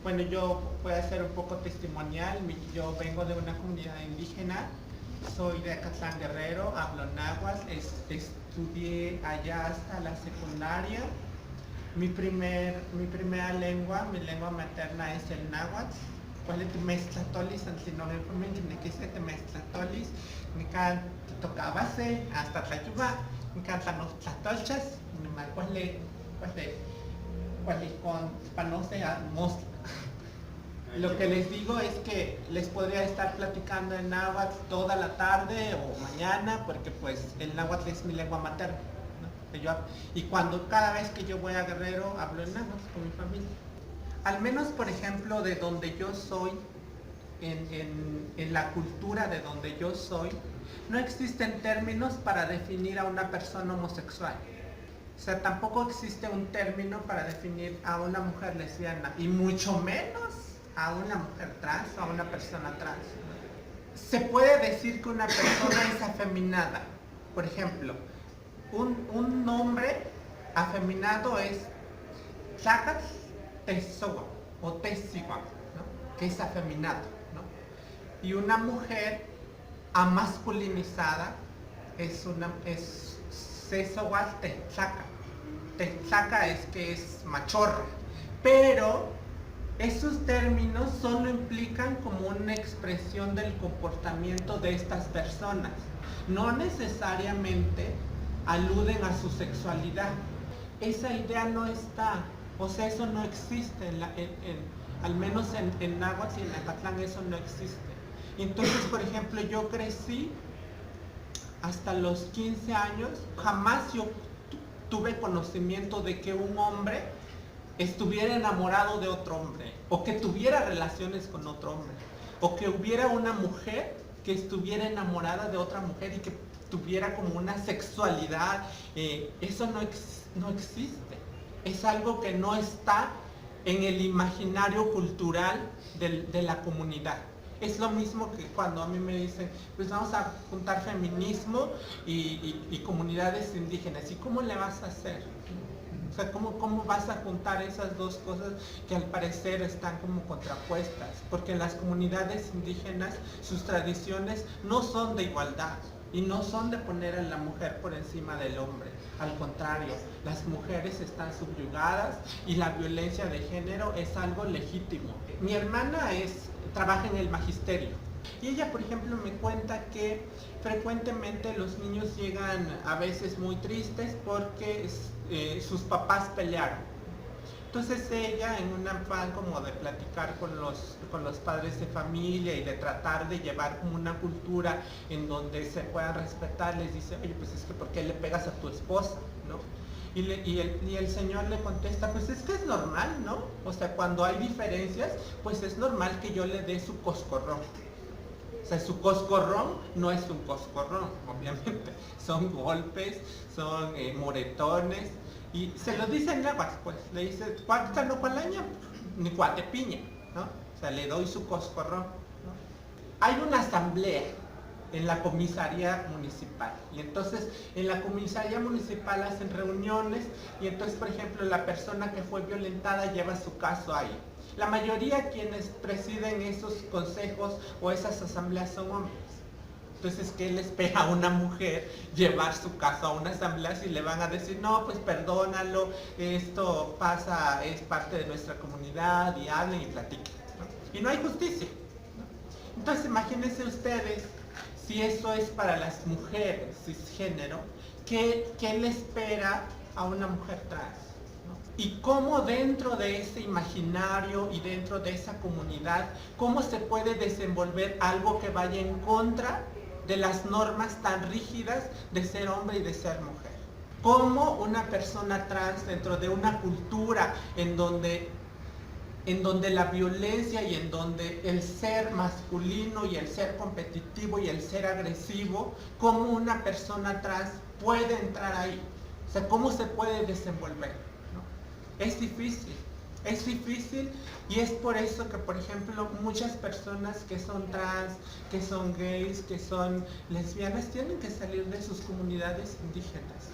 Bueno, yo voy a ser un poco testimonial. Yo vengo de una comunidad indígena, soy de Acatlán Guerrero, hablo náhuatl, estudié allá hasta la secundaria. Mi primera lengua, mi lengua materna es el náhuatl. ¿Cuál es tu mezclatolis? Antinobelmente, me quise te mezclatolis. Me can tocaba se hasta tlayuba. Me cantan los tlatolchas. ¿Cuál es con panose a mostra? Lo que les digo es que les podría estar platicando en náhuatl toda la tarde o mañana, porque pues el náhuatl es mi lengua materna, ¿no? Y cada vez que yo voy a Guerrero hablo en náhuatl con mi familia. Al menos, por ejemplo, de donde yo soy, en la cultura de donde yo soy, no existen términos para definir a una persona homosexual. O sea, tampoco existe un término para definir a una mujer lesbiana, y mucho menos a una mujer trans o a una persona trans. Se puede decir que una persona es afeminada. Por ejemplo, un nombre afeminado es Tlacatl Tezoa o Tezigua, ¿no? Que es afeminado, ¿no? Y una mujer amasculinizada es Sezoa Techtlaca. Techtlaca es que es machorra, pero esos términos solo implican como una expresión del comportamiento de estas personas. No necesariamente aluden a su sexualidad. Esa idea no está, o sea, eso no existe, al menos en náhuatl y en Acatlán eso no existe. Entonces, por ejemplo, yo crecí hasta los 15 años, jamás yo tuve conocimiento de que un hombre estuviera enamorado de otro hombre, o que tuviera relaciones con otro hombre, o que hubiera una mujer que estuviera enamorada de otra mujer y que tuviera como una sexualidad. Eso no existe. Es algo que no está en el imaginario cultural de la comunidad. Es lo mismo que cuando a mí me dicen, pues vamos a juntar feminismo y comunidades indígenas. ¿Y cómo le vas a hacer? O sea, ¿cómo vas a juntar esas dos cosas que al parecer están como contrapuestas? Porque en las comunidades indígenas sus tradiciones no son de igualdad y no son de poner a la mujer por encima del hombre. Al contrario, las mujeres están subyugadas y la violencia de género es algo legítimo. Mi hermana trabaja en el magisterio y ella, por ejemplo, me cuenta que frecuentemente los niños llegan a veces muy tristes porque sus papás pelearon. Entonces ella, en un afán como de platicar con los padres de familia y de tratar de llevar como una cultura en donde se puedan respetar, les dice, oye, pues es que ¿por qué le pegas a tu esposa? ¿No? Y el señor le contesta, pues es que es normal, ¿no? O sea, cuando hay diferencias, pues es normal que yo le dé su coscorrón. O sea, su coscorrón no es un coscorrón, obviamente. Son golpes, son moretones. Y se lo dice en náhuatl, pues. Le dice, ¿cuánta no cualaña? Ni cuatepiña, ¿no? O sea, le doy su coscorrón, ¿no? Hay una asamblea en la comisaría municipal. Y entonces, en la comisaría municipal hacen reuniones. Y entonces, por ejemplo, la persona que fue violentada lleva su caso ahí. La mayoría quienes presiden esos consejos o esas asambleas son hombres. Entonces, ¿qué le espera a una mujer llevar su caso a una asamblea si le van a decir, no, pues perdónalo, esto pasa, es parte de nuestra comunidad, y hablen y platiquen, ¿no? Y no hay justicia, ¿no? Entonces, imagínense ustedes, si eso es para las mujeres cisgénero, ¿qué le espera a una mujer trans? Y cómo dentro de ese imaginario y dentro de esa comunidad, cómo se puede desenvolver algo que vaya en contra de las normas tan rígidas de ser hombre y de ser mujer. Cómo una persona trans dentro de una cultura en donde la violencia y en donde el ser masculino y el ser competitivo y el ser agresivo, cómo una persona trans puede entrar ahí. O sea, cómo se puede desenvolver. Es difícil y es por eso que, por ejemplo, muchas personas que son trans, que son gays, que son lesbianas, tienen que salir de sus comunidades indígenas.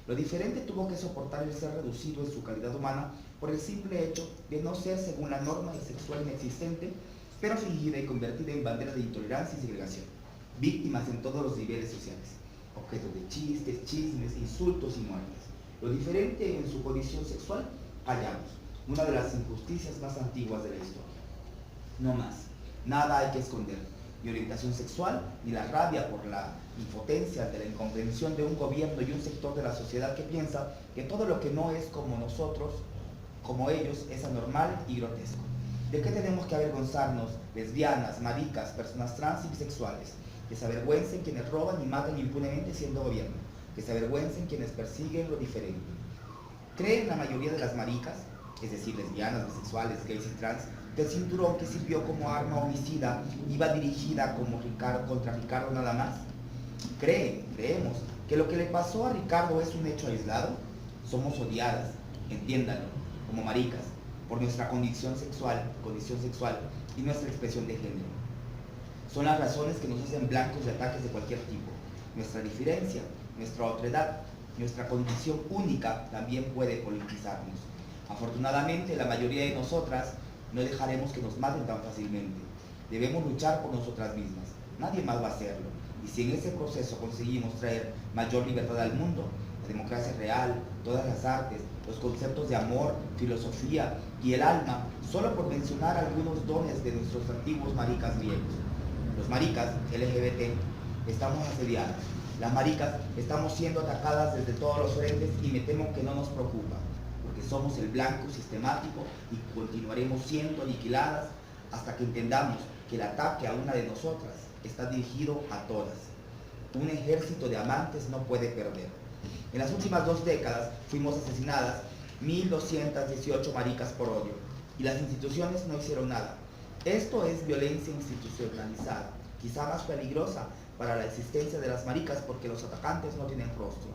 Lo diferente tuvo que soportar el ser reducido en su calidad humana por el simple hecho de no ser según la norma sexual inexistente, pero fingida y convertida en bandera de intolerancia y segregación. Víctimas en todos los niveles sociales, objeto de chistes, chismes, insultos y muertes. Lo diferente en su condición sexual, hallamos una de las injusticias más antiguas de la historia. No más, nada hay que esconder, ni orientación sexual, ni la rabia por la impotencia ante la incomprensión de un gobierno y un sector de la sociedad que piensa que todo lo que no es como nosotros, como ellos, es anormal y grotesco. ¿De qué tenemos que avergonzarnos, lesbianas, maricas, personas trans y bisexuales? Que se avergüencen quienes roban y matan impunemente siendo gobierno, que se avergüencen quienes persiguen lo diferente. ¿Creen la mayoría de las maricas, es decir, lesbianas, bisexuales, gays y trans, que el cinturón que sirvió como arma homicida iba dirigida contra Ricardo nada más? Creemos que lo que le pasó a Ricardo es un hecho aislado. Somos odiadas, entiéndanlo, como maricas, por nuestra condición sexual y nuestra expresión de género. Son las razones que nos hacen blancos de ataques de cualquier tipo. Nuestra diferencia, nuestra otredad, nuestra condición única también puede politizarnos. Afortunadamente, la mayoría de nosotras no dejaremos que nos maten tan fácilmente. Debemos luchar por nosotras mismas. Nadie más va a hacerlo. Y si en ese proceso conseguimos traer mayor libertad al mundo, la democracia real, todas las artes, los conceptos de amor, filosofía y el alma, solo por mencionar algunos dones de nuestros antiguos maricas griegos. Los maricas LGBT estamos asediadas. Las maricas estamos siendo atacadas desde todos los frentes y me temo que no nos preocupa, porque somos el blanco sistemático y continuaremos siendo aniquiladas hasta que entendamos que el ataque a una de nosotras está dirigido a todas. Un ejército de amantes no puede perder. En las últimas 2 décadas fuimos asesinadas 1.218 maricas por odio y las instituciones no hicieron nada. Esto es violencia institucionalizada, quizá más peligrosa para la existencia de las maricas porque los atacantes no tienen rostro.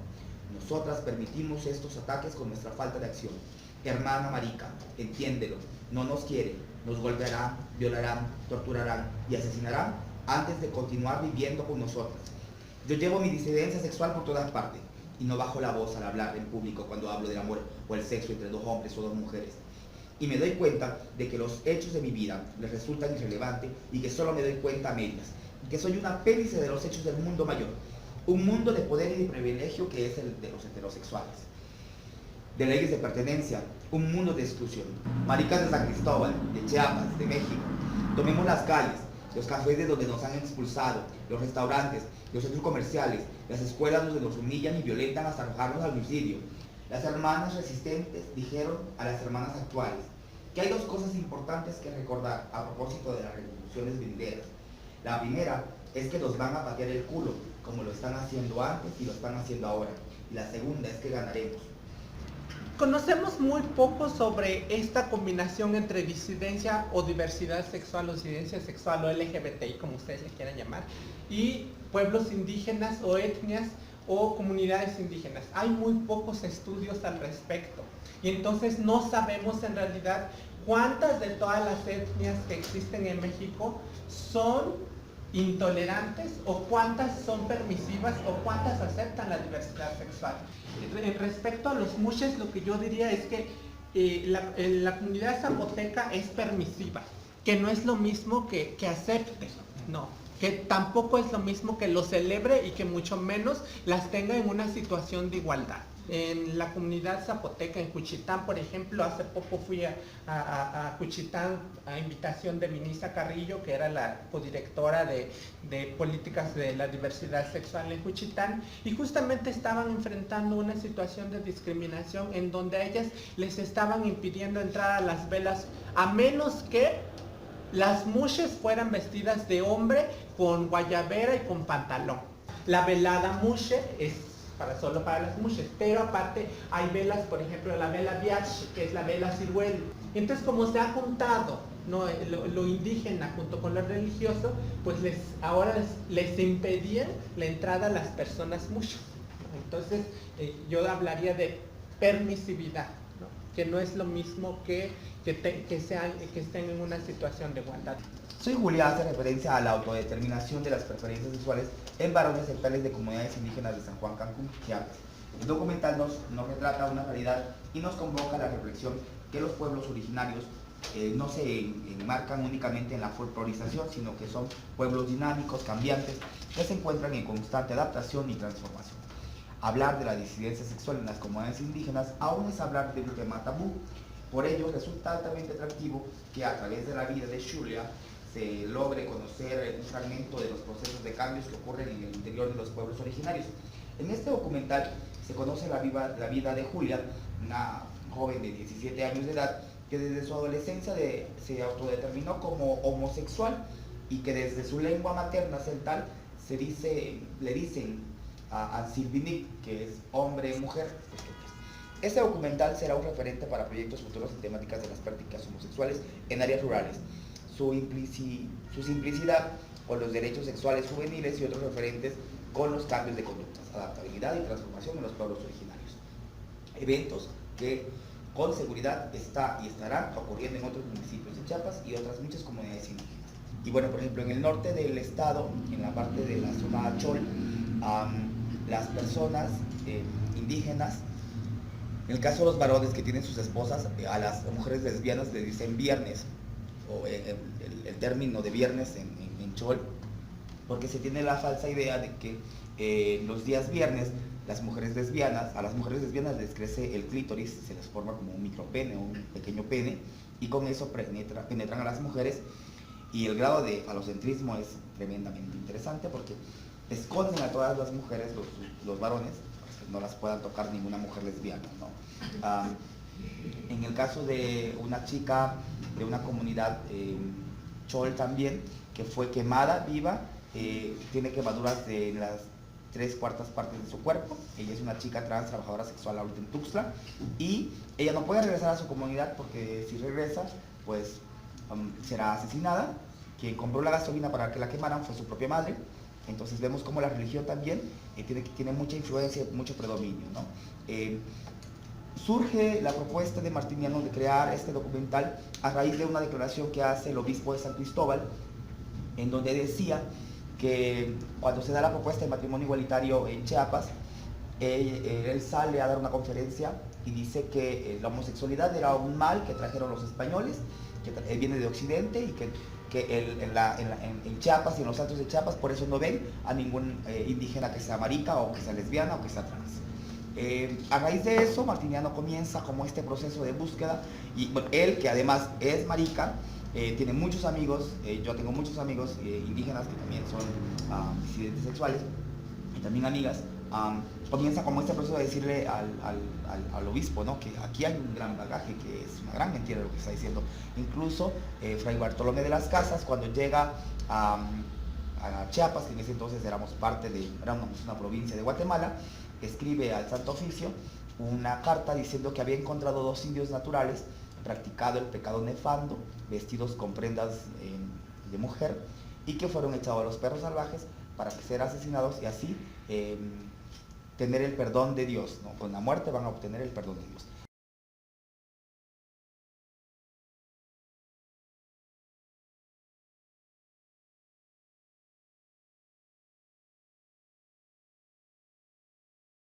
Nosotras permitimos estos ataques con nuestra falta de acción. Hermana marica, entiéndelo, no nos quieren, nos golpearán, violarán, torturarán y asesinarán antes de continuar viviendo con nosotras. Yo llevo mi disidencia sexual por todas partes y no bajo la voz al hablar en público cuando hablo del amor o el sexo entre 2 hombres o 2 mujeres. Y me doy cuenta de que los hechos de mi vida les resultan irrelevantes y que solo me doy cuenta a medias, y que soy un apéndice de los hechos del mundo mayor, un mundo de poder y de privilegio que es el de los heterosexuales, de leyes de pertenencia, un mundo de exclusión. Maricas de San Cristóbal, de Chiapas, de México, tomemos las calles, los cafés de donde nos han expulsado, los restaurantes, los centros comerciales, las escuelas donde nos humillan y violentan hasta arrojarnos al suicidio. Las hermanas resistentes dijeron a las hermanas actuales que hay 2 cosas importantes que recordar a propósito de las revoluciones venideras. La primera es que nos van a patear el culo, como lo están haciendo antes y lo están haciendo ahora. Y la segunda es que ganaremos. Conocemos muy poco sobre esta combinación entre disidencia o diversidad sexual o disidencia sexual o LGBTI, como ustedes le quieran llamar, y pueblos indígenas o etnias o comunidades indígenas. Hay muy pocos estudios al respecto y entonces no sabemos en realidad cuántas de todas las etnias que existen en México son intolerantes o cuántas son permisivas o cuántas aceptan la diversidad sexual. Respecto a los mushes, lo que yo diría es que la comunidad zapoteca es permisiva, que no es lo mismo que acepte, no, que tampoco es lo mismo que lo celebre y que mucho menos las tenga en una situación de igualdad. En la comunidad zapoteca, en Juchitán, por ejemplo, hace poco fui a Juchitán a invitación de Minisa Carrillo, que era la codirectora de políticas de la diversidad sexual en Juchitán, y justamente estaban enfrentando una situación de discriminación en donde a ellas les estaban impidiendo entrar a las velas a menos que las mushes fueran vestidas de hombre con guayabera y con pantalón. La velada mushe es solo para las mushes, pero aparte hay velas, por ejemplo la vela viach, que es la vela ciruelo. Entonces, como se ha juntado, ¿no?, lo indígena junto con lo religioso, pues ahora les impedían la entrada a las personas mushes. Entonces yo hablaría de permisividad, ¿no?, que no es lo mismo que estén en una situación de igualdad. Soy Julia hace referencia a la autodeterminación de las preferencias sexuales en varones sectarios de comunidades indígenas de San Juan Cancún, Chiapas. El documental nos retrata una realidad y nos convoca a la reflexión que los pueblos originarios no se enmarcan únicamente en la folclorización, sino que son pueblos dinámicos, cambiantes, que se encuentran en constante adaptación y transformación. Hablar de la disidencia sexual en las comunidades indígenas aún es hablar de un tema tabú. Por ello, resulta altamente atractivo que a través de la vida de Xulia se logre conocer un fragmento de los procesos de cambios que ocurren en el interior de los pueblos originarios. En este documental se conoce la vida de Julia, una joven de 17 años de edad que desde su adolescencia se autodeterminó como homosexual y que desde su lengua materna celtal le dicen a Silvinik, que es hombre, mujer. Este documental será un referente para proyectos futuros en temáticas de las prácticas homosexuales en áreas rurales. Su simplicidad con los derechos sexuales juveniles y otros referentes con los cambios de conductas, adaptabilidad y transformación en los pueblos originarios. Eventos que con seguridad está y estarán ocurriendo en otros municipios de Chiapas y otras muchas comunidades indígenas. Y bueno, por ejemplo, en el norte del estado, en la parte de la zona Achol, las personas indígenas, en el caso de los varones que tienen sus esposas, a las mujeres lesbianas les dicen viernes, o el término de viernes en Chol, porque se tiene la falsa idea de que los días viernes a las mujeres lesbianas les crece el clítoris, se les forma como un micropene o un pequeño pene, y con eso penetran a las mujeres, y el grado de falocentrismo es tremendamente interesante porque esconden a todas las mujeres, los varones, que no las puedan tocar ninguna mujer lesbiana, ¿no? En el caso de una chica de una comunidad Chol también, que fue quemada viva, tiene quemaduras de las 3/4 partes de su cuerpo. Ella es una chica trans, trabajadora sexual ahorita en Tuxtla, y ella no puede regresar a su comunidad porque si regresa, pues será asesinada. Quien compró la gasolina para que la quemaran fue su propia madre. Entonces vemos cómo la religión también tiene mucha influencia, mucho predominio, ¿no? Surge la propuesta de Martiniano de crear este documental a raíz de una declaración que hace el obispo de San Cristóbal, en donde decía que cuando se da la propuesta de matrimonio igualitario en Chiapas, él sale a dar una conferencia y dice que la homosexualidad era un mal que trajeron los españoles, que viene de Occidente, y que en Chiapas y en los altos de Chiapas por eso no ven a ningún indígena que sea marica o que sea lesbiana o que sea trans. A raíz de eso, Martiniano comienza como este proceso de búsqueda, y bueno, él, que además es marica, tiene muchos amigos, yo tengo muchos amigos indígenas que también son disidentes sexuales, y también amigas. Comienza como este proceso de decirle al obispo, ¿no?, que aquí hay un gran bagaje, que es una gran mentira lo que está diciendo. Incluso Fray Bartolomé de las Casas, cuando llega a Chiapas, que en ese entonces éramos una provincia de Guatemala, escribe al Santo Oficio una carta diciendo que había encontrado 2 indios naturales, practicado el pecado nefando, vestidos con prendas de mujer, y que fueron echados a los perros salvajes para ser asesinados y así tener el perdón de Dios, ¿no? Con la muerte van a obtener el perdón de Dios.